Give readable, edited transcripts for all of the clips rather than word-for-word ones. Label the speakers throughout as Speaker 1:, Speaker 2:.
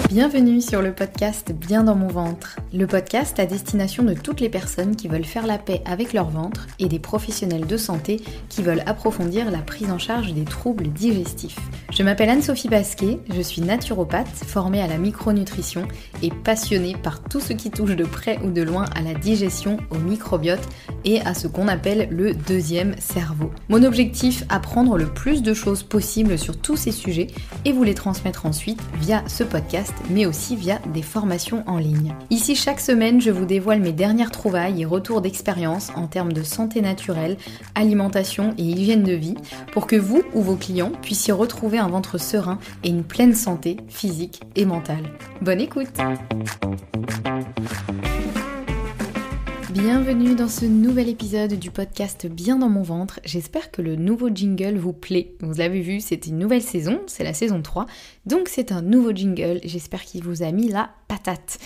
Speaker 1: Bienvenue sur le podcast Bien dans mon ventre, le podcast à destination de toutes les personnes qui veulent faire la paix avec leur ventre et des professionnels de santé qui veulent approfondir la prise en charge des troubles digestifs. Je m'appelle Anne-Sophie Basquet, je suis naturopathe, formée à la micronutrition et passionnée par tout ce qui touche de près ou de loin à la digestion, au microbiote et à ce qu'on appelle le deuxième cerveau. Mon objectif, apprendre le plus de choses possibles sur tous ces sujets et vous les transmettre ensuite via ce podcast, mais aussi via des formations en ligne. Ici, chaque semaine, je vous dévoile mes dernières trouvailles et retours d'expérience en termes de santé naturelle, alimentation et hygiène de vie, pour que vous ou vos clients puissiez retrouver un ventre serein et une pleine santé physique et mentale. Bonne écoute! Bienvenue dans ce nouvel épisode du podcast Bien dans mon ventre. J'espère que le nouveau jingle vous plaît. Vous l'avez vu, c'est une nouvelle saison, c'est la saison 3. Donc c'est un nouveau jingle, j'espère qu'il vous a mis la patate.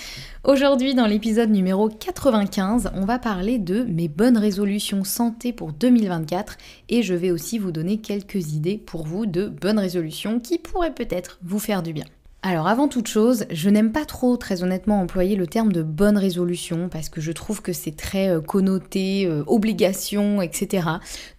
Speaker 1: Aujourd'hui, dans l'épisode numéro 95, on va parler de mes bonnes résolutions santé pour 2024 et je vais aussi vous donner quelques idées pour vous de bonnes résolutions qui pourraient peut-être vous faire du bien. Alors avant toute chose, je n'aime pas trop, très honnêtement, employer le terme de bonne résolution parce que je trouve que c'est très connoté, obligation, etc.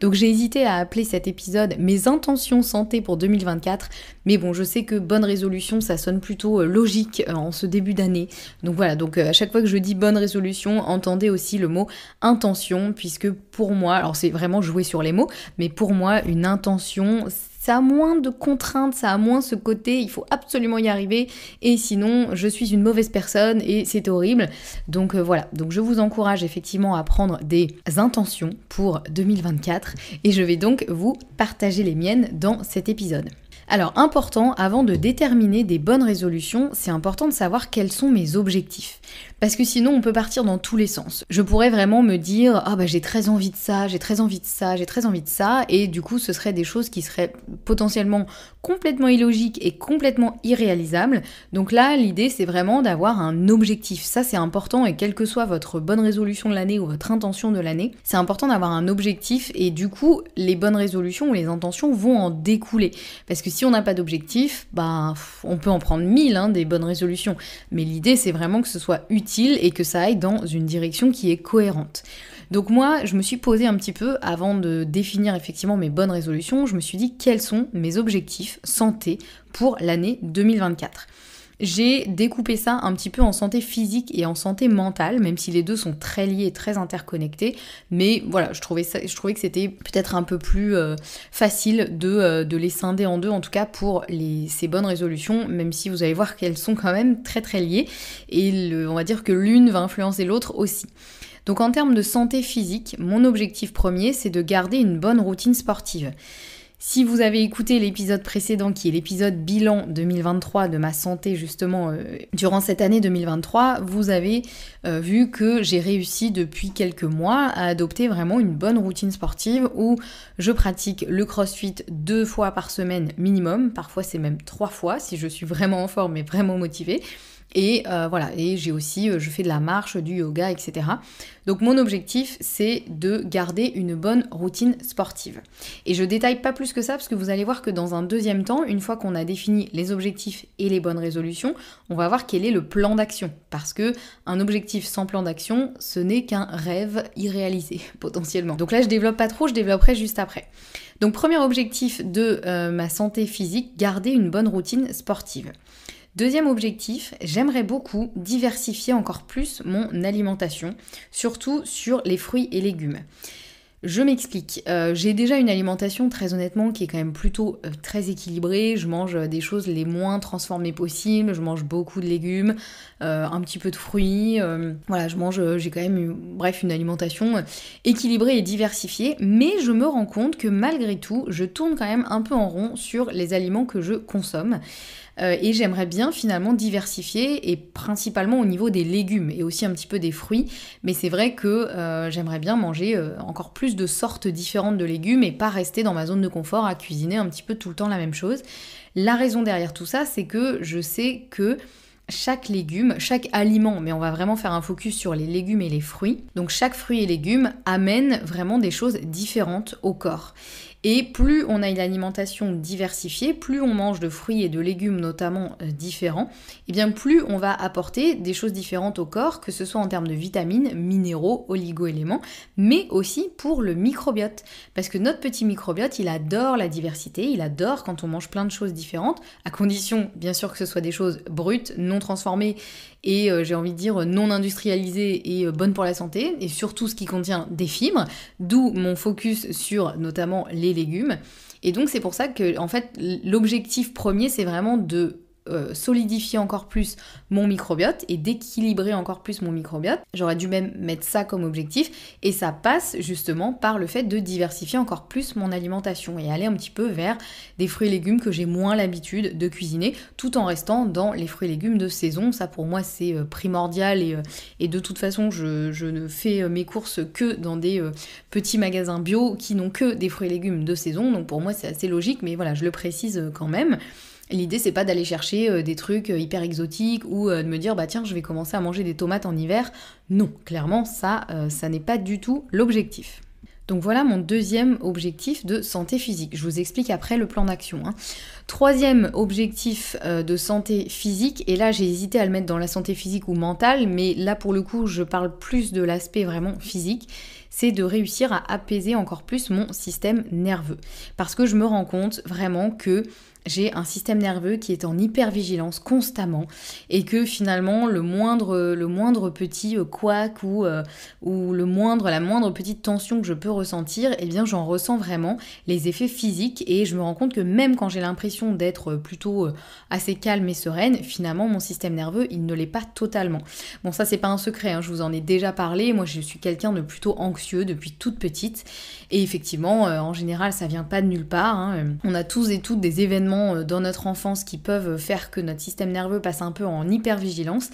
Speaker 1: Donc j'ai hésité à appeler cet épisode mes intentions santé pour 2024, mais bon, je sais que bonne résolution, ça sonne plutôt logique en ce début d'année. Donc voilà, à chaque fois que je dis bonne résolution, entendez aussi le mot intention, puisque pour moi, alors c'est vraiment jouer sur les mots, mais pour moi, une intention, ça a moins de contraintes, ça a moins ce côté, il faut absolument y arriver et sinon je suis une mauvaise personne et c'est horrible. Donc voilà, donc je vous encourage effectivement à prendre des intentions pour 2024 et je vais donc vous partager les miennes dans cet épisode. Alors important, avant de déterminer des bonnes résolutions, c'est important de savoir quels sont mes objectifs. Parce que sinon on peut partir dans tous les sens. Je pourrais vraiment me dire j'ai très envie de ça, j'ai très envie de ça, j'ai très envie de ça, et du coup ce seraient des choses qui seraient potentiellement complètement illogiques et complètement irréalisables. Donc là l'idée c'est vraiment d'avoir un objectif. Ça c'est important et quelle que soit votre bonne résolution de l'année ou votre intention de l'année, c'est important d'avoir un objectif et du coup les bonnes résolutions ou les intentions vont en découler. Parce que si on n'a pas d'objectif, on peut en prendre 1000 des bonnes résolutions. Mais l'idée c'est vraiment que ce soit utile et que ça aille dans une direction qui est cohérente. Donc moi, je me suis posé un petit peu, avant de définir effectivement mes bonnes résolutions, je me suis dit quels sont mes objectifs santé pour l'année 2024. J'ai découpé ça un petit peu en santé physique et en santé mentale, même si les deux sont très liés et très interconnectés. Mais voilà, je trouvais que c'était peut-être un peu plus facile de les scinder en deux, en tout cas pour ces bonnes résolutions, même si vous allez voir qu'elles sont quand même très très liées. Et on va dire que l'une va influencer l'autre aussi. Donc en termes de santé physique, mon objectif premier, c'est de garder une bonne routine sportive. Si vous avez écouté l'épisode précédent, qui est l'épisode bilan 2023 de ma santé justement durant cette année 2023, vous avez vu que j'ai réussi depuis quelques mois à adopter vraiment une bonne routine sportive où je pratique le crossfit 2 fois par semaine minimum, parfois c'est même 3 fois si je suis vraiment en forme et vraiment motivée. Et et j'ai aussi, je fais de la marche, du yoga, etc. Donc mon objectif, c'est de garder une bonne routine sportive. Et je détaille pas plus que ça, parce que vous allez voir que dans un deuxième temps, une fois qu'on a défini les objectifs et les bonnes résolutions, on va voir quel est le plan d'action. Parce que un objectif sans plan d'action, ce n'est qu'un rêve irréalisé, potentiellement. Donc là, je développe pas trop, je développerai juste après. Donc premier objectif de ma santé physique, garder une bonne routine sportive. Deuxième objectif, j'aimerais beaucoup diversifier encore plus mon alimentation, surtout sur les fruits et légumes. Je m'explique, j'ai déjà une alimentation très honnêtement qui est quand même plutôt très équilibrée, je mange des choses les moins transformées possibles, je mange beaucoup de légumes, un petit peu de fruits, j'ai quand même une alimentation équilibrée et diversifiée, mais je me rends compte que malgré tout, je tourne quand même un peu en rond sur les aliments que je consomme. Et j'aimerais bien finalement diversifier et principalement au niveau des légumes et aussi un petit peu des fruits, mais c'est vrai que j'aimerais bien manger encore plus de sortes différentes de légumes et pas rester dans ma zone de confort à cuisiner un petit peu tout le temps la même chose. La raison derrière tout ça, c'est que je sais que chaque légume, chaque aliment, mais on va vraiment faire un focus sur les légumes et les fruits. Donc chaque fruit et légume amène vraiment des choses différentes au corps. Et plus on a une alimentation diversifiée, plus on mange de fruits et de légumes notamment différents, et bien plus on va apporter des choses différentes au corps, que ce soit en termes de vitamines, minéraux, oligo-éléments, mais aussi pour le microbiote. Parce que notre petit microbiote, il adore la diversité, il adore quand on mange plein de choses différentes, à condition bien sûr que ce soit des choses brutes, non transformées, et j'ai envie de dire non industrialisées et bonnes pour la santé, et surtout ce qui contient des fibres, d'où mon focus sur notamment les légumes. Et donc c'est pour ça que en fait l'objectif premier c'est vraiment de solidifier encore plus mon microbiote et d'équilibrer encore plus mon microbiote. J'aurais dû même mettre ça comme objectif et ça passe justement par le fait de diversifier encore plus mon alimentation et aller un petit peu vers des fruits et légumes que j'ai moins l'habitude de cuisiner tout en restant dans les fruits et légumes de saison. Ça pour moi c'est primordial et de toute façon je ne fais mes courses que dans des petits magasins bio qui n'ont que des fruits et légumes de saison, donc pour moi c'est assez logique, mais voilà, je le précise quand même. L'idée, c'est pas d'aller chercher des trucs hyper exotiques ou de me dire, bah tiens, je vais commencer à manger des tomates en hiver. Non, clairement, ça n'est pas du tout l'objectif. Donc voilà mon deuxième objectif de santé physique. Je vous explique après le plan d'action. Troisième objectif de santé physique, et là j'ai hésité à le mettre dans la santé physique ou mentale, mais là pour le coup je parle plus de l'aspect vraiment physique, c'est de réussir à apaiser encore plus mon système nerveux. Parce que je me rends compte vraiment que j'ai un système nerveux qui est en hypervigilance constamment et que finalement le moindre petit couac ou la moindre petite tension que je peux ressentir, eh bien j'en ressens vraiment les effets physiques et je me rends compte que même quand j'ai l'impression d'être plutôt assez calme et sereine, finalement mon système nerveux il ne l'est pas totalement. Bon, ça c'est pas un secret, je vous en ai déjà parlé, moi je suis quelqu'un de plutôt anxieux depuis toute petite et effectivement en général ça vient pas de nulle part, on a tous et toutes des événements dans notre enfance qui peuvent faire que notre système nerveux passe un peu en hypervigilance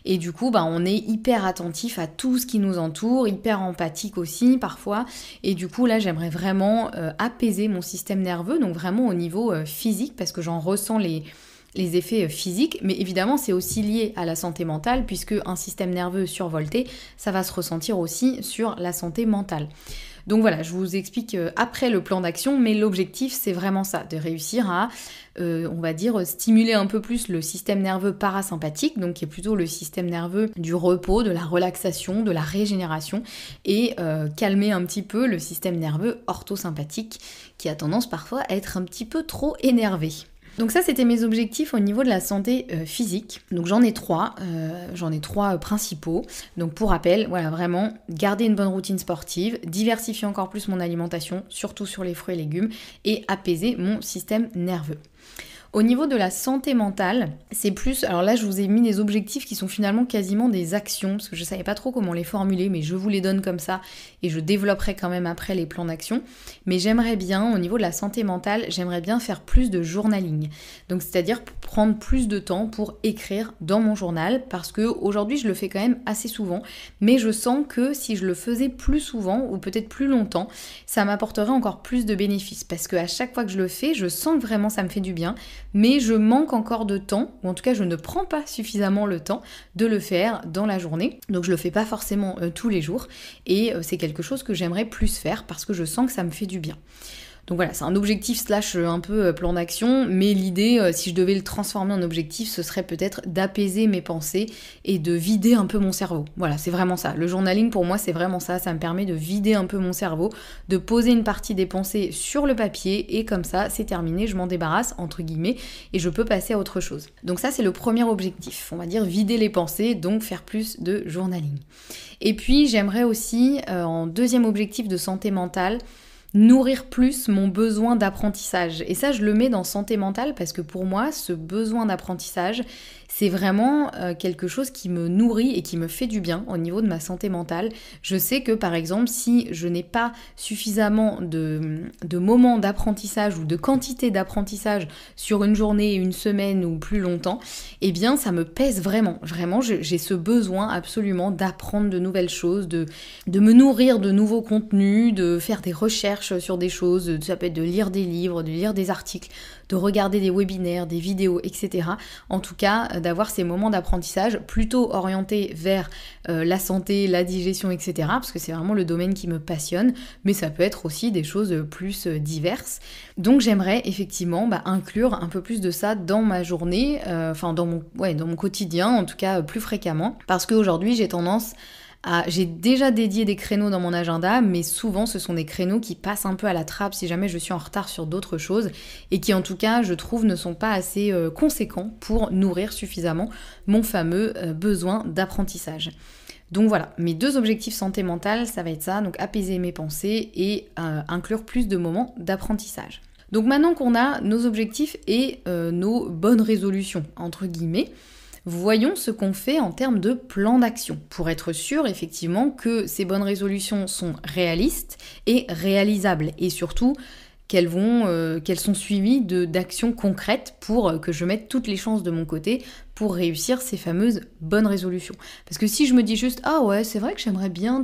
Speaker 1: et du coup on est hyper attentif à tout ce qui nous entoure, hyper empathique aussi parfois et du coup là j'aimerais vraiment apaiser mon système nerveux, donc vraiment au niveau physique parce que j'en ressens les effets physiques, mais évidemment c'est aussi lié à la santé mentale puisque un système nerveux survolté, ça va se ressentir aussi sur la santé mentale. Donc voilà, je vous explique après le plan d'action, mais l'objectif c'est vraiment ça, de réussir à, on va dire, stimuler un peu plus le système nerveux parasympathique, donc qui est plutôt le système nerveux du repos, de la relaxation, de la régénération, et calmer un petit peu le système nerveux orthosympathique, qui a tendance parfois à être un petit peu trop énervé. Donc ça c'était mes objectifs au niveau de la santé physique. Donc j'en ai trois principaux. Donc pour rappel, voilà, vraiment garder une bonne routine sportive, diversifier encore plus mon alimentation, surtout sur les fruits et légumes, et apaiser mon système nerveux. Au niveau de la santé mentale, c'est plus... Alors là, je vous ai mis des objectifs qui sont finalement quasiment des actions, parce que je savais pas trop comment les formuler, mais je vous les donne comme ça, et je développerai quand même après les plans d'action. Mais j'aimerais bien, au niveau de la santé mentale, j'aimerais bien faire plus de journaling. Donc c'est-à-dire prendre plus de temps pour écrire dans mon journal, parce que aujourd'hui je le fais quand même assez souvent, mais je sens que si je le faisais plus souvent, ou peut-être plus longtemps, ça m'apporterait encore plus de bénéfices, parce qu'à chaque fois que je le fais, je sens que vraiment ça me fait du bien, mais je manque encore de temps, ou en tout cas je ne prends pas suffisamment le temps de le faire dans la journée, donc je le fais pas forcément tous les jours, et c'est quelque chose que j'aimerais plus faire parce que je sens que ça me fait du bien. Donc voilà, c'est un objectif / un peu plan d'action, mais l'idée, si je devais le transformer en objectif, ce serait peut-être d'apaiser mes pensées et de vider un peu mon cerveau. Voilà, c'est vraiment ça. Le journaling, pour moi, c'est vraiment ça. Ça me permet de vider un peu mon cerveau, de poser une partie des pensées sur le papier, et comme ça, c'est terminé, je m'en débarrasse, entre guillemets, et je peux passer à autre chose. Donc ça, c'est le premier objectif. On va dire vider les pensées, donc faire plus de journaling. Et puis, j'aimerais aussi, en deuxième objectif de santé mentale, nourrir plus mon besoin d'apprentissage. Et ça, je le mets dans santé mentale parce que pour moi, ce besoin d'apprentissage, c'est vraiment quelque chose qui me nourrit et qui me fait du bien au niveau de ma santé mentale. Je sais que par exemple, si je n'ai pas suffisamment de moments d'apprentissage ou de quantité d'apprentissage sur une journée, une semaine ou plus longtemps, eh bien ça me pèse vraiment. Vraiment, j'ai ce besoin absolument d'apprendre de nouvelles choses, de me nourrir de nouveaux contenus, de faire des recherches sur des choses, ça peut être de lire des livres, de lire des articles, de regarder des webinaires, des vidéos, etc. En tout cas, d'avoir ces moments d'apprentissage plutôt orientés vers la santé, la digestion, etc. Parce que c'est vraiment le domaine qui me passionne, mais ça peut être aussi des choses plus diverses. Donc j'aimerais effectivement inclure un peu plus de ça dans ma journée, dans mon quotidien, en tout cas plus fréquemment, parce qu'aujourd'hui j'ai déjà dédié des créneaux dans mon agenda, mais souvent ce sont des créneaux qui passent un peu à la trappe si jamais je suis en retard sur d'autres choses et qui en tout cas je trouve ne sont pas assez conséquents pour nourrir suffisamment mon fameux besoin d'apprentissage. Donc voilà, mes 2 objectifs santé mentale, ça va être ça, donc apaiser mes pensées et inclure plus de moments d'apprentissage. Donc maintenant qu'on a nos objectifs et nos bonnes résolutions, entre guillemets, voyons ce qu'on fait en termes de plan d'action, pour être sûr effectivement que ces bonnes résolutions sont réalistes et réalisables, et surtout qu'elles sont suivies d'actions concrètes pour que je mette toutes les chances de mon côté pour réussir ces fameuses bonnes résolutions. Parce que si je me dis juste « Ah ouais, c'est vrai que j'aimerais bien,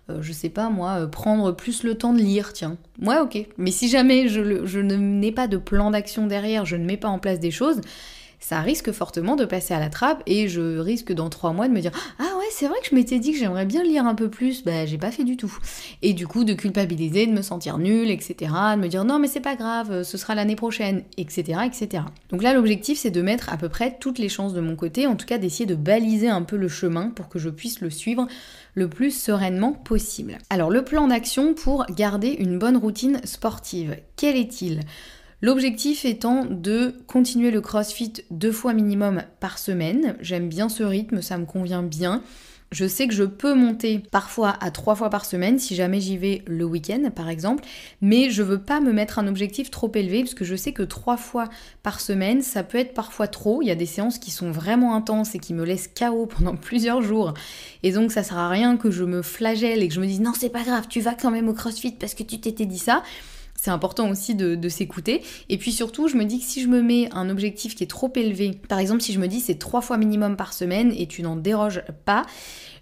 Speaker 1: je sais pas moi, prendre plus le temps de lire, tiens. » Ouais, ok. Mais si jamais je n'ai pas de plan d'action derrière, je ne mets pas en place des choses, ça risque fortement de passer à la trappe et je risque dans 3 mois de me dire « Ah ouais, c'est vrai que je m'étais dit que j'aimerais bien lire un peu plus, j'ai pas fait du tout. » Et du coup de culpabiliser, de me sentir nulle, etc. De me dire « Non mais c'est pas grave, ce sera l'année prochaine, etc. etc. » Donc là l'objectif c'est de mettre à peu près toutes les chances de mon côté, en tout cas d'essayer de baliser un peu le chemin pour que je puisse le suivre le plus sereinement possible. Alors le plan d'action pour garder une bonne routine sportive, quel est-il ? L'objectif étant de continuer le CrossFit 2 fois minimum par semaine. J'aime bien ce rythme, ça me convient bien. Je sais que je peux monter parfois à 3 fois par semaine si jamais j'y vais le week-end par exemple, mais je veux pas me mettre un objectif trop élevé parce que je sais que 3 fois par semaine ça peut être parfois trop. Il y a des séances qui sont vraiment intenses et qui me laissent KO pendant plusieurs jours et donc ça sert à rien que je me flagelle et que je me dise non c'est pas grave, tu vas quand même au CrossFit parce que tu t'étais dit ça. C'est important aussi de s'écouter. Et puis surtout, je me dis que si je me mets un objectif qui est trop élevé, par exemple si je me dis c'est 3 fois minimum par semaine et tu n'en déroges pas,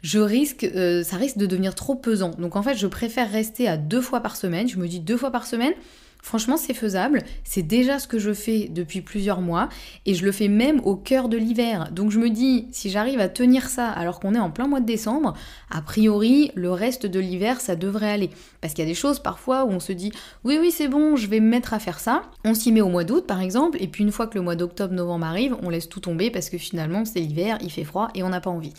Speaker 1: ça risque de devenir trop pesant. Donc en fait, je préfère rester à 2 fois par semaine. Je me dis 2 fois par semaine, franchement c'est faisable. C'est déjà ce que je fais depuis plusieurs mois et je le fais même au cœur de l'hiver. Donc je me dis, si j'arrive à tenir ça alors qu'on est en plein mois de décembre, a priori, le reste de l'hiver, ça devrait aller. Parce qu'il y a des choses parfois où on se dit « Oui, c'est bon, je vais me mettre à faire ça ». On s'y met au mois d'août par exemple, et puis une fois que le mois d'octobre, novembre arrive, on laisse tout tomber parce que finalement c'est l'hiver, il fait froid et on n'a pas envie.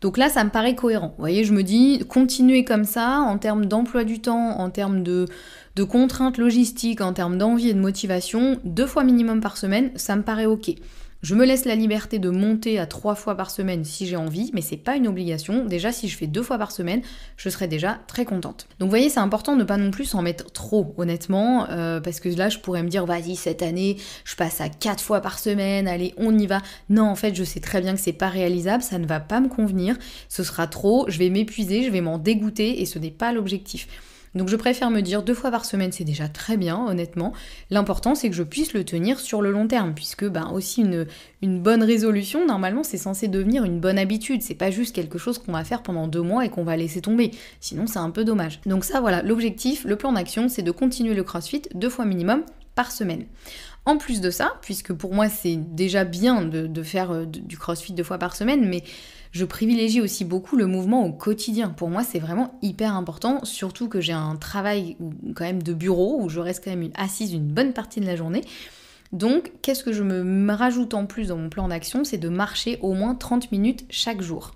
Speaker 1: Donc là, ça me paraît cohérent. Vous voyez, je me dis, continuer comme ça, en termes d'emploi du temps, en termes de contraintes logistiques, en termes d'envie et de motivation, 2 fois minimum par semaine, ça me paraît ok. Je me laisse la liberté de monter à 3 fois par semaine si j'ai envie, mais c'est pas une obligation. Déjà, si je fais 2 fois par semaine, je serai déjà très contente. Donc vous voyez, c'est important de ne pas non plus s'en mettre trop, honnêtement, parce que là, je pourrais me dire, vas-y, cette année, je passe à 4 fois par semaine, allez, on y va. Non, en fait, je sais très bien que c'est pas réalisable, ça ne va pas me convenir, ce sera trop, je vais m'épuiser, je vais m'en dégoûter, et ce n'est pas l'objectif. Donc je préfère me dire 2 fois par semaine, c'est déjà très bien, honnêtement. L'important, c'est que je puisse le tenir sur le long terme, puisque aussi une bonne résolution, normalement, c'est censé devenir une bonne habitude. C'est pas juste quelque chose qu'on va faire pendant 2 mois et qu'on va laisser tomber. Sinon, c'est un peu dommage. Donc ça, voilà, l'objectif, le plan d'action, c'est de continuer le CrossFit 2 fois minimum par semaine. En plus de ça, puisque pour moi, c'est déjà bien de faire du CrossFit 2 fois par semaine, mais je privilégie aussi beaucoup le mouvement au quotidien. Pour moi, c'est vraiment hyper important, surtout que j'ai un travail quand même de bureau, où je reste quand même assise une bonne partie de la journée. Donc, qu'est-ce que je me rajoute en plus dans mon plan d'action ? C'est de marcher au moins 30 minutes chaque jour.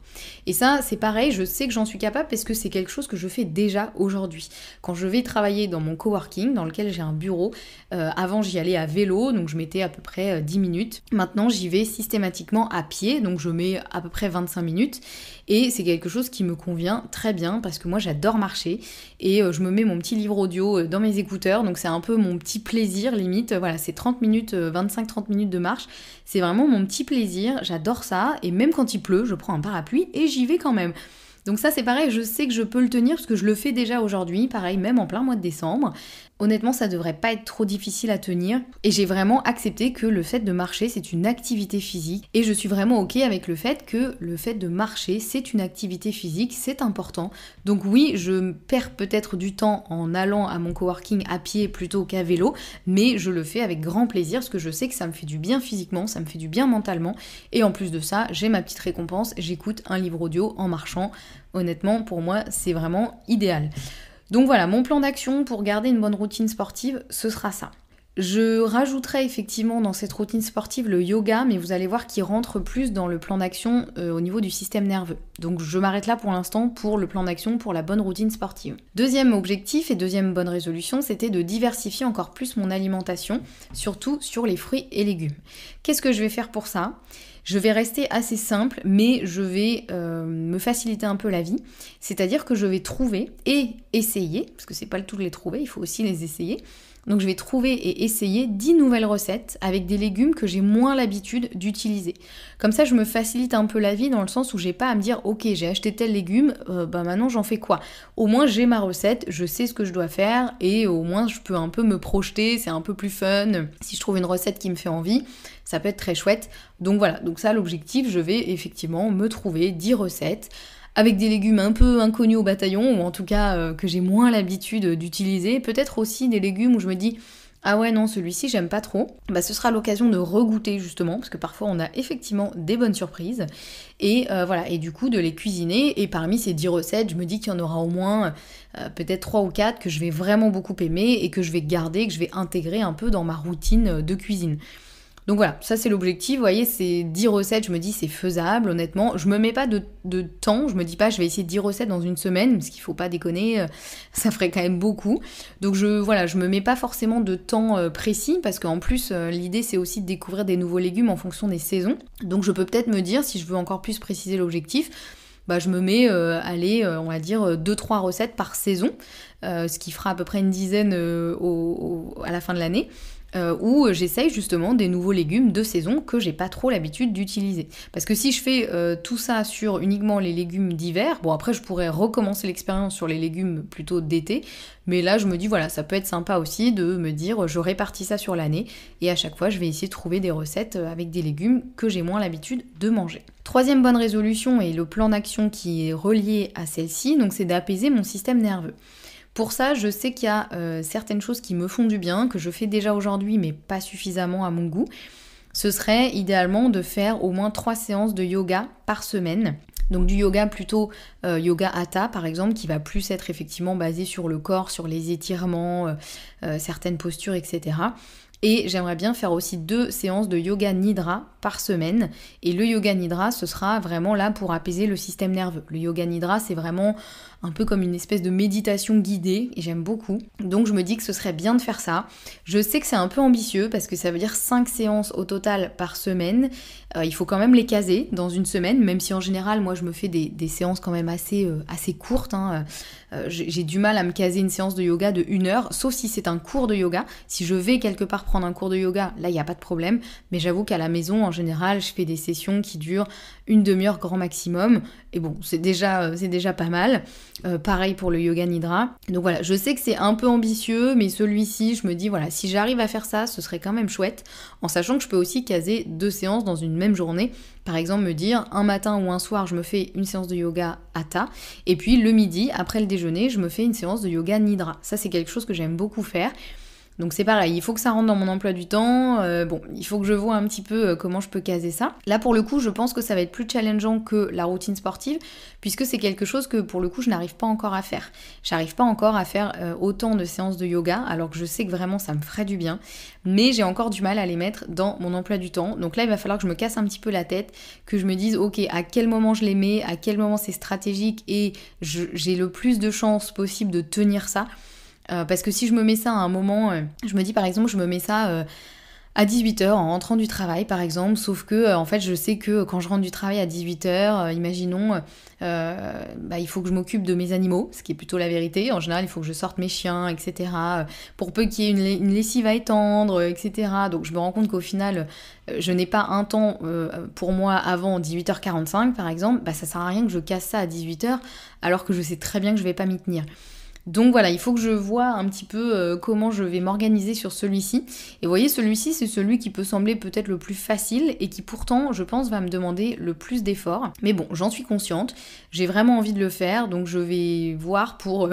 Speaker 1: Et ça, c'est pareil, je sais que j'en suis capable parce que c'est quelque chose que je fais déjà aujourd'hui. Quand je vais travailler dans mon coworking, dans lequel j'ai un bureau, avant j'y allais à vélo, donc je mettais à peu près 10 minutes. Maintenant, j'y vais systématiquement à pied, donc je mets à peu près 25 minutes. Et c'est quelque chose qui me convient très bien parce que moi, j'adore marcher. Et je me mets mon petit livre audio dans mes écouteurs, donc c'est un peu mon petit plaisir limite. Voilà, c'est 30 minutes, 25-30 minutes de marche. C'est vraiment mon petit plaisir, j'adore ça. Et même quand il pleut, je prends un parapluie et j'y vais quand même. Donc ça c'est pareil, je sais que je peux le tenir parce que je le fais déjà aujourd'hui, pareil, même en plein mois de décembre. Honnêtement, ça devrait pas être trop difficile à tenir et j'ai vraiment accepté que le fait de marcher, c'est une activité physique et je suis vraiment ok avec le fait que le fait de marcher, c'est une activité physique, c'est important. Donc oui, je perds peut-être du temps en allant à mon coworking à pied plutôt qu'à vélo, mais je le fais avec grand plaisir parce que je sais que ça me fait du bien physiquement, ça me fait du bien mentalement et en plus de ça, j'ai ma petite récompense, j'écoute un livre audio en marchant. Honnêtement, pour moi, c'est vraiment idéal. Donc voilà, mon plan d'action pour garder une bonne routine sportive, ce sera ça. Je rajouterai effectivement dans cette routine sportive le yoga, mais vous allez voir qu'il rentre plus dans le plan d'action au niveau du système nerveux. Donc je m'arrête là pour l'instant pour le plan d'action pour la bonne routine sportive. Deuxième objectif et deuxième bonne résolution, c'était de diversifier encore plus mon alimentation, surtout sur les fruits et légumes. Qu'est-ce que je vais faire pour ça ? Je vais rester assez simple, mais je vais me faciliter un peu la vie. C'est-à-dire que je vais trouver et essayer, parce que c'est pas le tout de les trouver, il faut aussi les essayer. Donc je vais trouver et essayer 10 nouvelles recettes avec des légumes que j'ai moins l'habitude d'utiliser. Comme ça, je me facilite un peu la vie dans le sens où j'ai pas à me dire « Ok, j'ai acheté tel légume, maintenant j'en fais quoi ?» Au moins j'ai ma recette, je sais ce que je dois faire et au moins je peux un peu me projeter, c'est un peu plus fun. Si je trouve une recette qui me fait envie, ça peut être très chouette. Donc voilà, donc ça l'objectif, je vais effectivement me trouver 10 recettes avec des légumes un peu inconnus au bataillon, ou en tout cas que j'ai moins l'habitude d'utiliser. Peut-être aussi des légumes où je me dis « Ah ouais non, celui-ci j'aime pas trop ». Bah, ce sera l'occasion de regoûter justement, parce que parfois on a effectivement des bonnes surprises. Et voilà, et du coup de les cuisiner. Et parmi ces 10 recettes, je me dis qu'il y en aura au moins peut-être 3 ou 4 que je vais vraiment beaucoup aimer et que je vais garder, que je vais intégrer un peu dans ma routine de cuisine. Donc voilà, ça c'est l'objectif, vous voyez, c'est 10 recettes, je me dis c'est faisable, honnêtement. Je me mets pas de temps, je me dis pas je vais essayer 10 recettes dans une semaine, parce qu'il faut pas déconner, ça ferait quand même beaucoup. Donc je me mets pas forcément de temps précis, parce qu'en plus l'idée c'est aussi de découvrir des nouveaux légumes en fonction des saisons. Donc je peux peut-être me dire, si je veux encore plus préciser l'objectif, bah je me mets, on va dire 2-3 recettes par saison, ce qui fera à peu près une dizaine à la fin de l'année. Où j'essaye justement des nouveaux légumes de saison que j'ai pas trop l'habitude d'utiliser. Parce que si je fais tout ça sur uniquement les légumes d'hiver, bon après je pourrais recommencer l'expérience sur les légumes plutôt d'été, mais là je me dis voilà, ça peut être sympa aussi de me dire je répartis ça sur l'année et à chaque fois je vais essayer de trouver des recettes avec des légumes que j'ai moins l'habitude de manger. Troisième bonne résolution et le plan d'action qui est relié à celle-ci, donc c'est d'apaiser mon système nerveux. Pour ça, je sais qu'il y a certaines choses qui me font du bien, que je fais déjà aujourd'hui, mais pas suffisamment à mon goût. Ce serait idéalement de faire au moins 3 séances de yoga par semaine. Donc du yoga plutôt yoga hatha par exemple, qui va plus être effectivement basé sur le corps, sur les étirements, certaines postures, etc. Et j'aimerais bien faire aussi 2 séances de yoga nidra par semaine. Et le yoga nidra, ce sera vraiment là pour apaiser le système nerveux. Le yoga nidra, c'est vraiment un peu comme une espèce de méditation guidée et j'aime beaucoup. Donc je me dis que ce serait bien de faire ça. Je sais que c'est un peu ambitieux parce que ça veut dire 5 séances au total par semaine. Il faut quand même les caser dans une semaine, même si en général, moi je me fais des séances quand même assez courtes. J'ai du mal à me caser une séance de yoga de 1 heure, sauf si c'est un cours de yoga. Si je vais quelque part prendre un cours de yoga, là il n'y a pas de problème. Mais j'avoue qu'à la maison, en général, je fais des sessions qui durent une demi-heure grand maximum. Et bon, c'est déjà pas mal. Pareil pour le yoga nidra. Donc voilà, je sais que c'est un peu ambitieux, mais celui-ci, je me dis, voilà, si j'arrive à faire ça, ce serait quand même chouette, en sachant que je peux aussi caser 2 séances dans une même journée. Par exemple, me dire, un matin ou un soir, je me fais une séance de yoga hatha, et puis le midi, après le déjeuner, je me fais une séance de yoga nidra. Ça, c'est quelque chose que j'aime beaucoup faire. Donc c'est pareil, il faut que ça rentre dans mon emploi du temps, il faut que je vois un petit peu comment je peux caser ça. Là pour le coup, je pense que ça va être plus challengeant que la routine sportive, puisque c'est quelque chose que pour le coup je n'arrive pas encore à faire. J'arrive pas encore à faire autant de séances de yoga, alors que je sais que vraiment ça me ferait du bien, mais j'ai encore du mal à les mettre dans mon emploi du temps. Donc là il va falloir que je me casse un petit peu la tête, que je me dise ok, à quel moment je les mets, à quel moment c'est stratégique et j'ai le plus de chances possible de tenir ça. Parce que si je me mets ça à un moment, je me dis par exemple je me mets ça à 18h en rentrant du travail par exemple, sauf que en fait je sais que quand je rentre du travail à 18h, imaginons, il faut que je m'occupe de mes animaux, ce qui est plutôt la vérité. En général il faut que je sorte mes chiens, etc. Pour peu qu'il y ait une lessive à étendre, etc. Donc je me rends compte qu'au final je n'ai pas un temps pour moi avant 18h45 par exemple, ça sert à rien que je casse ça à 18h alors que je sais très bien que je vais pas m'y tenir. Donc voilà, il faut que je vois un petit peu comment je vais m'organiser sur celui-ci. Et vous voyez, celui-ci, c'est celui qui peut sembler peut-être le plus facile et qui pourtant, je pense, va me demander le plus d'efforts. Mais bon, j'en suis consciente, j'ai vraiment envie de le faire, donc je vais voir pour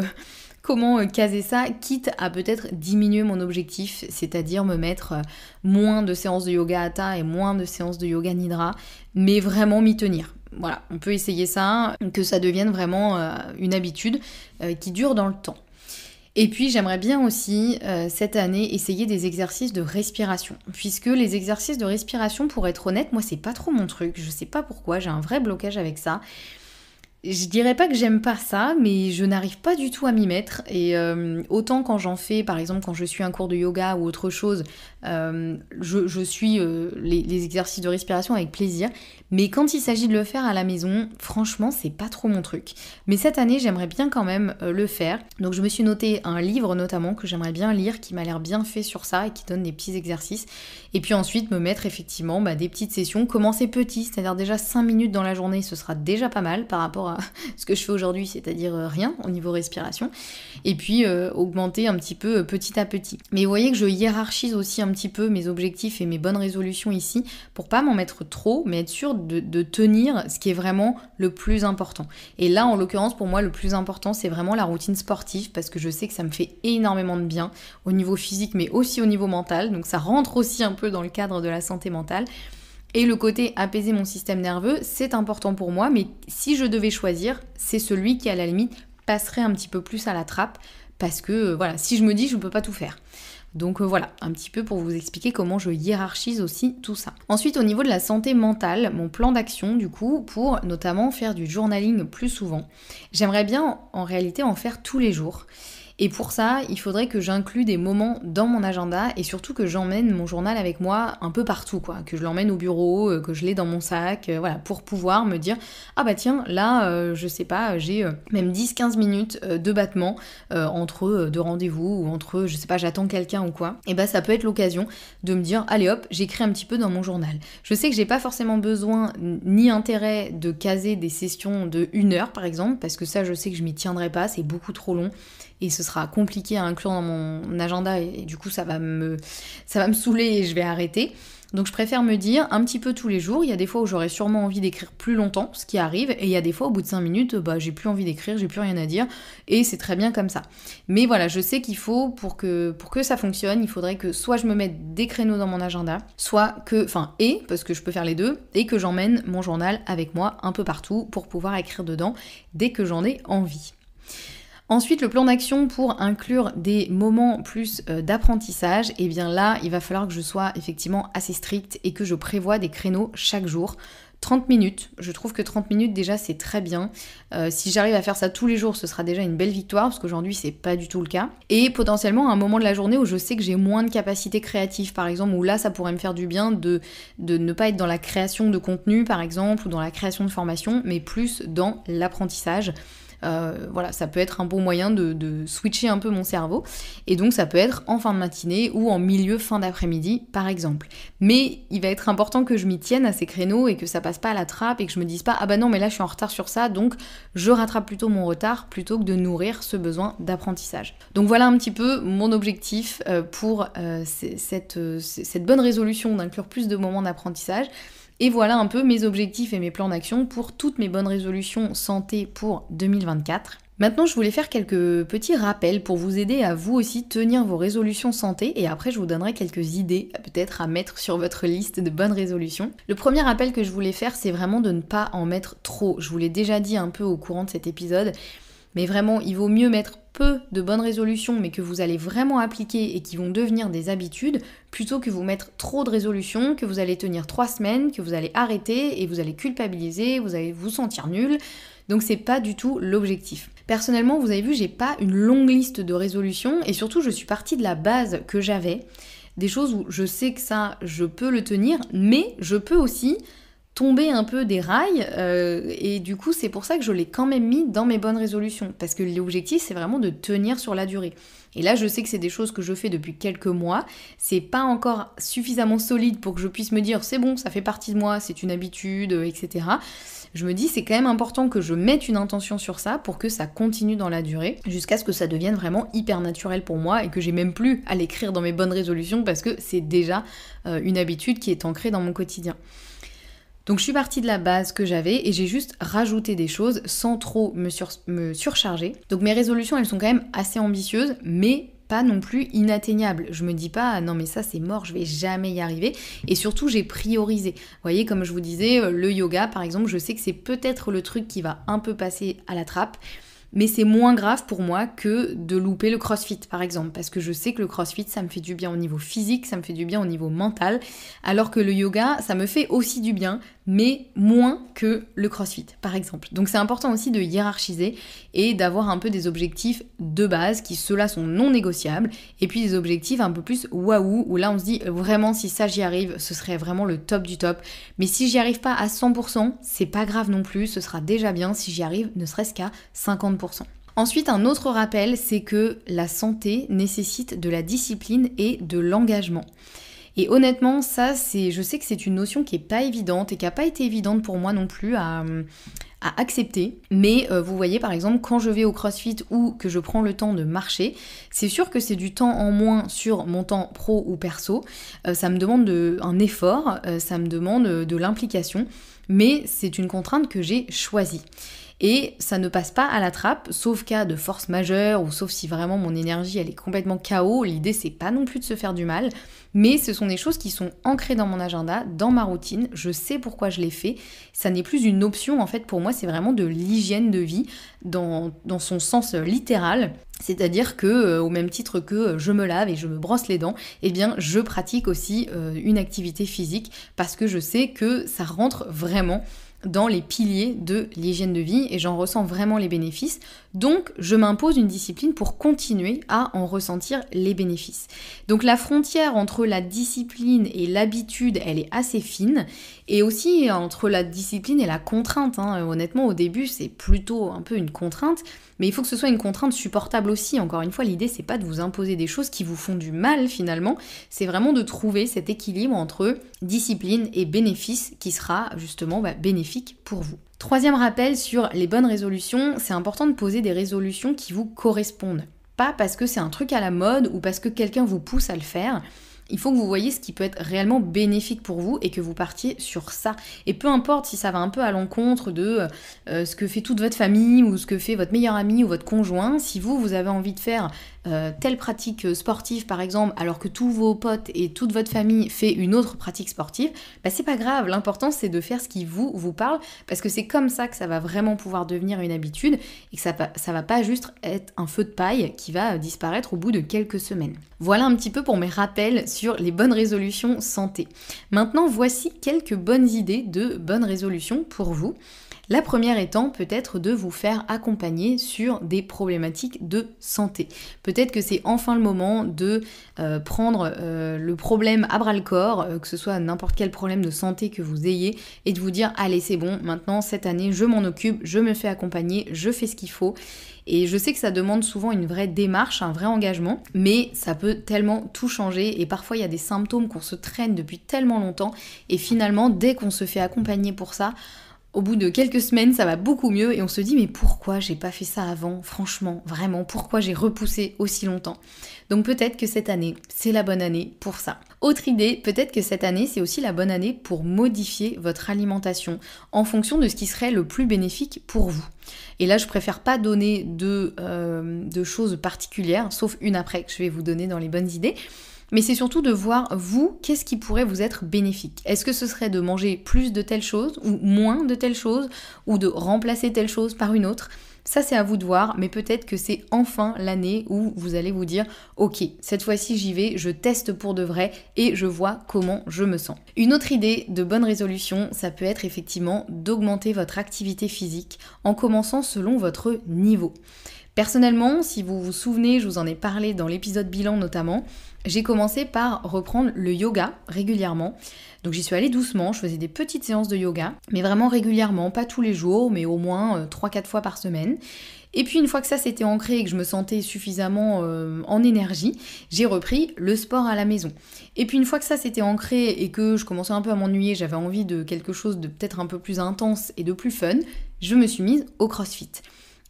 Speaker 1: comment caser ça, quitte à peut-être diminuer mon objectif, c'est-à-dire me mettre moins de séances de yoga hatha et moins de séances de yoga nidra, mais vraiment m'y tenir. Voilà, on peut essayer ça, que ça devienne vraiment une habitude qui dure dans le temps. Et puis j'aimerais bien aussi cette année essayer des exercices de respiration, puisque les exercices de respiration, pour être honnête, moi c'est pas trop mon truc, je sais pas pourquoi, j'ai un vrai blocage avec ça. Je dirais pas que j'aime pas ça, mais je n'arrive pas du tout à m'y mettre. Et autant quand j'en fais, par exemple quand je suis un cours de yoga ou autre chose, je suis les exercices de respiration avec plaisir. Mais quand il s'agit de le faire à la maison, franchement, c'est pas trop mon truc. Mais cette année, j'aimerais bien quand même le faire. Donc je me suis noté un livre notamment que j'aimerais bien lire, qui m'a l'air bien fait sur ça et qui donne des petits exercices. Et puis ensuite me mettre effectivement des petites sessions, commencer petit, c'est-à-dire déjà 5 minutes dans la journée, ce sera déjà pas mal par rapport à ce que je fais aujourd'hui, c'est-à-dire rien au niveau respiration. Et puis augmenter un petit peu petit à petit. Mais vous voyez que je hiérarchise aussi un petit peu mes objectifs et mes bonnes résolutions ici pour pas m'en mettre trop, mais être sûre de tenir ce qui est vraiment le plus important. Et là, en l'occurrence, pour moi, le plus important, c'est vraiment la routine sportive parce que je sais que ça me fait énormément de bien au niveau physique, mais aussi au niveau mental. Donc ça rentre aussi un peu dans le cadre de la santé mentale. Et le côté apaiser mon système nerveux, c'est important pour moi, mais si je devais choisir, c'est celui qui, à la limite, passerait un petit peu plus à la trappe parce que, voilà, si je me dis, je ne peux pas tout faire. Donc voilà, un petit peu pour vous expliquer comment je hiérarchise aussi tout ça. Ensuite, au niveau de la santé mentale, mon plan d'action du coup, pour notamment faire du journaling plus souvent, j'aimerais bien en réalité en faire tous les jours. Et pour ça, il faudrait que j'inclue des moments dans mon agenda et surtout que j'emmène mon journal avec moi un peu partout, quoi. Que je l'emmène au bureau, que je l'ai dans mon sac, voilà, pour pouvoir me dire « Ah bah tiens, là, je sais pas, j'ai même 10-15 minutes de battement entre deux rendez-vous ou entre, je sais pas, j'attends quelqu'un ou quoi. » Et bah ça peut être l'occasion de me dire « Allez hop, j'écris un petit peu dans mon journal. » Je sais que j'ai pas forcément besoin ni intérêt de caser des sessions de 1 heure par exemple, parce que ça je sais que je m'y tiendrai pas, c'est beaucoup trop long. Et ce sera compliqué à inclure dans mon agenda et du coup ça va me saouler et je vais arrêter. Donc je préfère me dire un petit peu tous les jours. Il y a des fois où j'aurais sûrement envie d'écrire plus longtemps, ce qui arrive, et il y a des fois au bout de 5 minutes, j'ai plus envie d'écrire, j'ai plus rien à dire, et c'est très bien comme ça. Mais voilà, je sais qu'il faut, pour que ça fonctionne, il faudrait que soit je me mette des créneaux dans mon agenda, soit que, parce que je peux faire les deux, et que j'emmène mon journal avec moi un peu partout pour pouvoir écrire dedans dès que j'en ai envie. Ensuite, le plan d'action pour inclure des moments plus d'apprentissage, et bien là, il va falloir que je sois effectivement assez stricte et que je prévoie des créneaux chaque jour. 30 minutes, je trouve que 30 minutes déjà c'est très bien. Si j'arrive à faire ça tous les jours, ce sera déjà une belle victoire parce qu'aujourd'hui c'est pas du tout le cas. Et potentiellement un moment de la journée où je sais que j'ai moins de capacité créative par exemple, où là ça pourrait me faire du bien de ne pas être dans la création de contenu par exemple ou dans la création de formation, mais plus dans l'apprentissage. Voilà, ça peut être un bon moyen de switcher un peu mon cerveau et donc ça peut être en fin de matinée ou en milieu fin d'après-midi par exemple. Mais il va être important que je m'y tienne à ces créneaux et que ça passe pas à la trappe et que je me dise pas ah bah non mais là je suis en retard sur ça donc je rattrape plutôt mon retard plutôt que de nourrir ce besoin d'apprentissage. Donc voilà un petit peu mon objectif pour cette bonne résolution d'inclure plus de moments d'apprentissage. Et voilà un peu mes objectifs et mes plans d'action pour toutes mes bonnes résolutions santé pour 2024. Maintenant, je voulais faire quelques petits rappels pour vous aider à vous aussi tenir vos résolutions santé et après je vous donnerai quelques idées peut-être à mettre sur votre liste de bonnes résolutions. Le premier rappel que je voulais faire, c'est vraiment de ne pas en mettre trop. Je vous l'ai déjà dit un peu au courant de cet épisode, mais vraiment, il vaut mieux mettre peu de bonnes résolutions mais que vous allez vraiment appliquer et qui vont devenir des habitudes plutôt que vous mettre trop de résolutions que vous allez tenir 3 semaines, que vous allez arrêter et vous allez culpabiliser, vous allez vous sentir nul. Donc c'est pas du tout l'objectif. Personnellement, vous avez vu, j'ai pas une longue liste de résolutions et surtout je suis partie de la base que j'avais. des choses où je sais que ça, je peux le tenir, mais je peux aussi tomber un peu des rails et du coup c'est pour ça que je l'ai quand même mis dans mes bonnes résolutions parce que l'objectif c'est vraiment de tenir sur la durée. Et là je sais que c'est des choses que je fais depuis quelques mois, c'est pas encore suffisamment solide pour que je puisse me dire c'est bon, ça fait partie de moi, c'est une habitude, etc. Je me dis c'est quand même important que je mette une intention sur ça pour que ça continue dans la durée jusqu'à ce que ça devienne vraiment hyper naturel pour moi et que j'ai même plus à l'écrire dans mes bonnes résolutions parce que c'est déjà une habitude qui est ancrée dans mon quotidien. Donc je suis partie de la base que j'avais et j'ai juste rajouté des choses sans trop me surcharger. Donc mes résolutions elles sont quand même assez ambitieuses mais pas non plus inatteignables. Je me dis pas non mais ça c'est mort, je vais jamais y arriver. Et surtout j'ai priorisé. Vous voyez comme je vous disais, le yoga par exemple, je sais que c'est peut-être le truc qui va un peu passer à la trappe. Mais c'est moins grave pour moi que de louper le crossfit par exemple, parce que je sais que le crossfit ça me fait du bien au niveau physique, ça me fait du bien au niveau mental, alors que le yoga ça me fait aussi du bien, mais moins que le crossfit par exemple. Donc c'est important aussi de hiérarchiser et d'avoir un peu des objectifs de base qui ceux-là sont non négociables, et puis des objectifs un peu plus waouh, où là on se dit vraiment si ça j'y arrive, ce serait vraiment le top du top, mais si j'y arrive pas à 100%, c'est pas grave non plus, ce sera déjà bien si j'y arrive ne serait-ce qu'à 50%. Ensuite, un autre rappel, c'est que la santé nécessite de la discipline et de l'engagement. Et honnêtement, ça, je sais que c'est une notion qui est pas évidente et qui a pas été évidente pour moi non plus à accepter. Mais vous voyez, par exemple, quand je vais au CrossFit ou que je prends le temps de marcher, c'est sûr que c'est du temps en moins sur mon temps pro ou perso. Ça me demande un effort, ça me demande de l'implication, mais c'est une contrainte que j'ai choisie. Et ça ne passe pas à la trappe, sauf cas de force majeure ou sauf si vraiment mon énergie elle est complètement KO. L'idée c'est pas non plus de se faire du mal, mais ce sont des choses qui sont ancrées dans mon agenda, dans ma routine, je sais pourquoi je les fais. Ça n'est plus une option en fait pour moi, c'est vraiment de l'hygiène de vie dans son sens littéral. C'est-à-dire que, au même titre que je me lave et je me brosse les dents, eh bien je pratique aussi une activité physique parce que je sais que ça rentre vraiment dans les piliers de l'hygiène de vie et j'en ressens vraiment les bénéfices. Donc je m'impose une discipline pour continuer à en ressentir les bénéfices. Donc la frontière entre la discipline et l'habitude, elle est assez fine, et aussi entre la discipline et la contrainte. Honnêtement, au début, c'est plutôt un peu une contrainte, mais il faut que ce soit une contrainte supportable aussi. Encore une fois, l'idée, c'est pas de vous imposer des choses qui vous font du mal finalement, c'est vraiment de trouver cet équilibre entre discipline et bénéfice qui sera justement bénéfique pour vous. Troisième rappel sur les bonnes résolutions, c'est important de poser des résolutions qui vous correspondent. Pas parce que c'est un truc à la mode ou parce que quelqu'un vous pousse à le faire. Il faut que vous voyez ce qui peut être réellement bénéfique pour vous et que vous partiez sur ça. Et peu importe si ça va un peu à l'encontre de ce que fait toute votre famille ou ce que fait votre meilleur ami ou votre conjoint, si vous avez envie de faire telle pratique sportive par exemple, alors que tous vos potes et toute votre famille fait une autre pratique sportive, c'est pas grave. L'important c'est de faire ce qui vous parle, parce que c'est comme ça que ça va vraiment pouvoir devenir une habitude et que ça va pas juste être un feu de paille qui va disparaître au bout de quelques semaines. Voilà un petit peu pour mes rappels sur les bonnes résolutions santé. Maintenant, voici quelques bonnes idées de bonnes résolutions pour vous. La première étant peut-être de vous faire accompagner sur des problématiques de santé. Peut-être que c'est enfin le moment de prendre le problème à bras-le-corps, que ce soit n'importe quel problème de santé que vous ayez, et de vous dire allez c'est bon, maintenant cette année je m'en occupe, je me fais accompagner, je fais ce qu'il faut. Et je sais que ça demande souvent une vraie démarche, un vrai engagement, mais ça peut tellement tout changer et parfois il y a des symptômes qu'on se traîne depuis tellement longtemps et finalement dès qu'on se fait accompagner pour ça, au bout de quelques semaines, ça va beaucoup mieux et on se dit mais pourquoi j'ai pas fait ça avant? Franchement, vraiment, pourquoi j'ai repoussé aussi longtemps? Donc peut-être que cette année, c'est la bonne année pour ça. Autre idée, peut-être que cette année, c'est aussi la bonne année pour modifier votre alimentation en fonction de ce qui serait le plus bénéfique pour vous. Et là, je préfère pas donner de choses particulières, sauf une après que je vais vous donner dans les bonnes idées. Mais c'est surtout de voir, vous, qu'est-ce qui pourrait vous être bénéfique. Est-ce que ce serait de manger plus de telle chose ou moins de telle chose ou de remplacer telle chose par une autre? Ça, c'est à vous de voir, mais peut-être que c'est enfin l'année où vous allez vous dire « Ok, cette fois-ci, j'y vais, je teste pour de vrai et je vois comment je me sens. » Une autre idée de bonne résolution, ça peut être effectivement d'augmenter votre activité physique en commençant selon votre niveau. Personnellement, si vous vous souvenez, je vous en ai parlé dans l'épisode bilan notamment, j'ai commencé par reprendre le yoga régulièrement. Donc j'y suis allée doucement, je faisais des petites séances de yoga, mais vraiment régulièrement, pas tous les jours, mais au moins 3-4 fois par semaine. Et puis une fois que ça s'était ancré et que je me sentais suffisamment en énergie, j'ai repris le sport à la maison. Et puis une fois que ça s'était ancré et que je commençais un peu à m'ennuyer, j'avais envie de quelque chose de peut-être un peu plus intense et de plus fun, je me suis mise au CrossFit.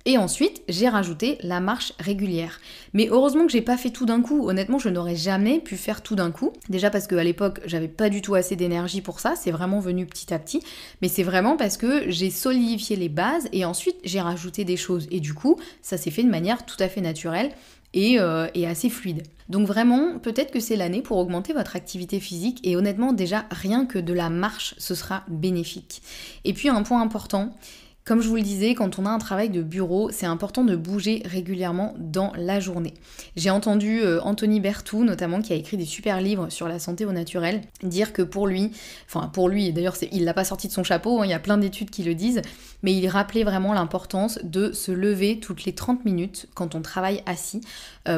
Speaker 1: Et ensuite, j'ai rajouté la marche régulière. Mais heureusement que j'ai pas fait tout d'un coup. Honnêtement, je n'aurais jamais pu faire tout d'un coup. Déjà parce qu'à l'époque, j'avais pas du tout assez d'énergie pour ça. C'est vraiment venu petit à petit. Mais c'est vraiment parce que j'ai solidifié les bases et ensuite j'ai rajouté des choses. Et du coup, ça s'est fait de manière tout à fait naturelle et assez fluide. Donc vraiment, peut-être que c'est l'année pour augmenter votre activité physique. Et honnêtement, déjà, rien que de la marche, ce sera bénéfique. Et puis un point important, comme je vous le disais, quand on a un travail de bureau, c'est important de bouger régulièrement dans la journée. J'ai entendu Anthony Berthoud, notamment, qui a écrit des super livres sur la santé au naturel, dire que pour lui, d'ailleurs il l'a pas sorti de son chapeau, hein, il y a plein d'études qui le disent, mais il rappelait vraiment l'importance de se lever toutes les 30 minutes quand on travaille assis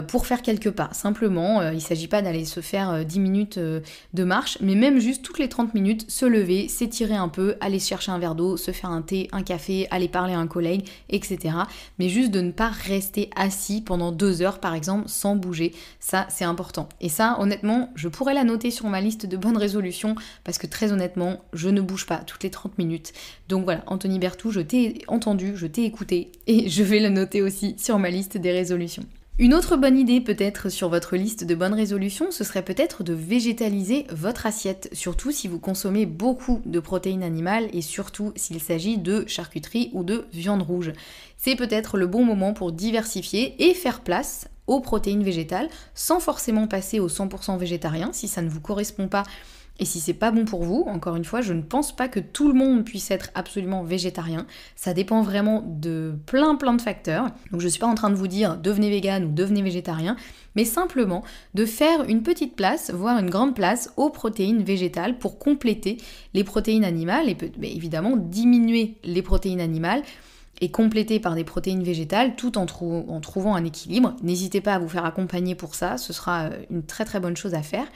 Speaker 1: pour faire quelques pas. Simplement, il ne s'agit pas d'aller se faire 10 minutes de marche, mais même juste toutes les 30 minutes, se lever, s'étirer un peu, aller chercher un verre d'eau, se faire un thé, un café, aller parler à un collègue, etc. Mais juste de ne pas rester assis pendant 2 heures par exemple sans bouger, ça c'est important. Et ça honnêtement, je pourrais la noter sur ma liste de bonnes résolutions parce que très honnêtement, je ne bouge pas toutes les 30 minutes. Donc voilà, Anthony Berthoud, je t'ai entendu, je t'ai écouté et je vais le noter aussi sur ma liste des résolutions. Une autre bonne idée peut-être sur votre liste de bonnes résolutions, ce serait peut-être de végétaliser votre assiette, surtout si vous consommez beaucoup de protéines animales et surtout s'il s'agit de charcuterie ou de viande rouge. C'est peut-être le bon moment pour diversifier et faire place aux protéines végétales sans forcément passer au 100% végétarien si ça ne vous correspond pas. Et si c'est pas bon pour vous, encore une fois, je ne pense pas que tout le monde puisse être absolument végétarien. Ça dépend vraiment de plein de facteurs. Donc je suis pas en train de vous dire devenez vegan ou devenez végétarien, mais simplement de faire une petite place, voire une grande place aux protéines végétales pour compléter les protéines animales et évidemment diminuer les protéines animales et compléter par des protéines végétales tout en trouvant un équilibre. N'hésitez pas à vous faire accompagner pour ça, ce sera une très très bonne chose à faire.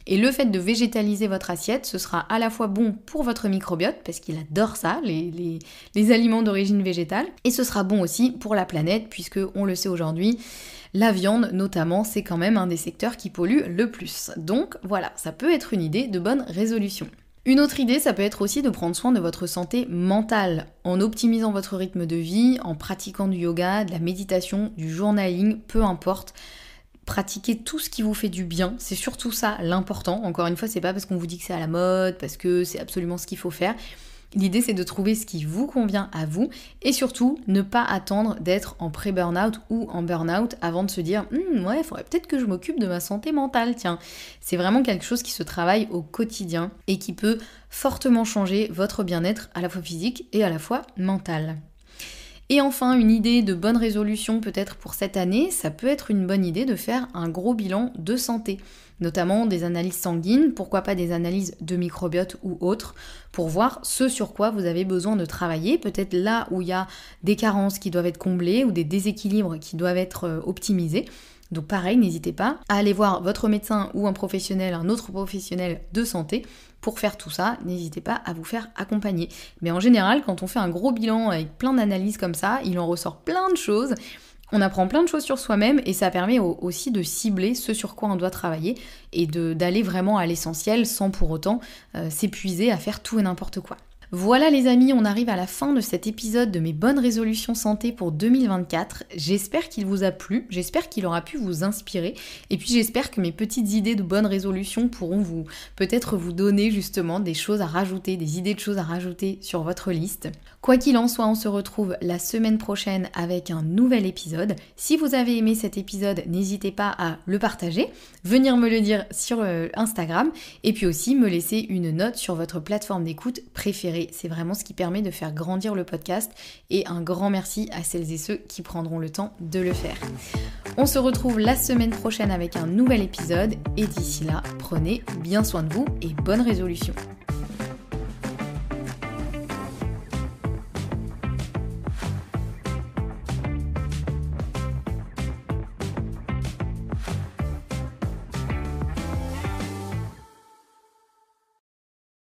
Speaker 1: Et le fait de végétaliser votre assiette, ce sera à la fois bon pour votre microbiote, parce qu'il adore ça, les aliments d'origine végétale, et ce sera bon aussi pour la planète, puisque on le sait aujourd'hui, la viande notamment, c'est quand même un des secteurs qui pollue le plus. Donc voilà, ça peut être une idée de bonne résolution. Une autre idée, ça peut être aussi de prendre soin de votre santé mentale, en optimisant votre rythme de vie, en pratiquant du yoga, de la méditation, du journaling, peu importe. Pratiquez tout ce qui vous fait du bien, c'est surtout ça l'important. Encore une fois, c'est pas parce qu'on vous dit que c'est à la mode, parce que c'est absolument ce qu'il faut faire. L'idée, c'est de trouver ce qui vous convient à vous et surtout ne pas attendre d'être en pré-burnout ou en burn-out avant de se dire ouais, il faudrait peut-être que je m'occupe de ma santé mentale, tiens. C'est vraiment quelque chose qui se travaille au quotidien et qui peut fortement changer votre bien-être à la fois physique et à la fois mental. Et enfin, une idée de bonne résolution peut-être pour cette année, ça peut être une bonne idée de faire un gros bilan de santé, notamment des analyses sanguines, pourquoi pas des analyses de microbiote ou autres, pour voir ce sur quoi vous avez besoin de travailler, peut-être là où il y a des carences qui doivent être comblées ou des déséquilibres qui doivent être optimisés. Donc pareil, n'hésitez pas à aller voir votre médecin ou un autre professionnel de santé pour faire tout ça. N'hésitez pas à vous faire accompagner. Mais en général, quand on fait un gros bilan avec plein d'analyses comme ça, il en ressort plein de choses. On apprend plein de choses sur soi-même et ça permet aussi de cibler ce sur quoi on doit travailler et d'aller vraiment à l'essentiel sans pour autant s'épuiser à faire tout et n'importe quoi. Voilà les amis, on arrive à la fin de cet épisode de mes bonnes résolutions santé pour 2024. J'espère qu'il vous a plu, j'espère qu'il aura pu vous inspirer et puis j'espère que mes petites idées de bonnes résolutions pourront peut-être vous donner justement des choses à rajouter, des idées de choses à rajouter sur votre liste. Quoi qu'il en soit, on se retrouve la semaine prochaine avec un nouvel épisode. Si vous avez aimé cet épisode, n'hésitez pas à le partager, venir me le dire sur Instagram et puis aussi me laisser une note sur votre plateforme d'écoute préférée. C'est vraiment ce qui permet de faire grandir le podcast et un grand merci à celles et ceux qui prendront le temps de le faire. On se retrouve la semaine prochaine avec un nouvel épisode et d'ici là, prenez bien soin de vous et bonne résolution.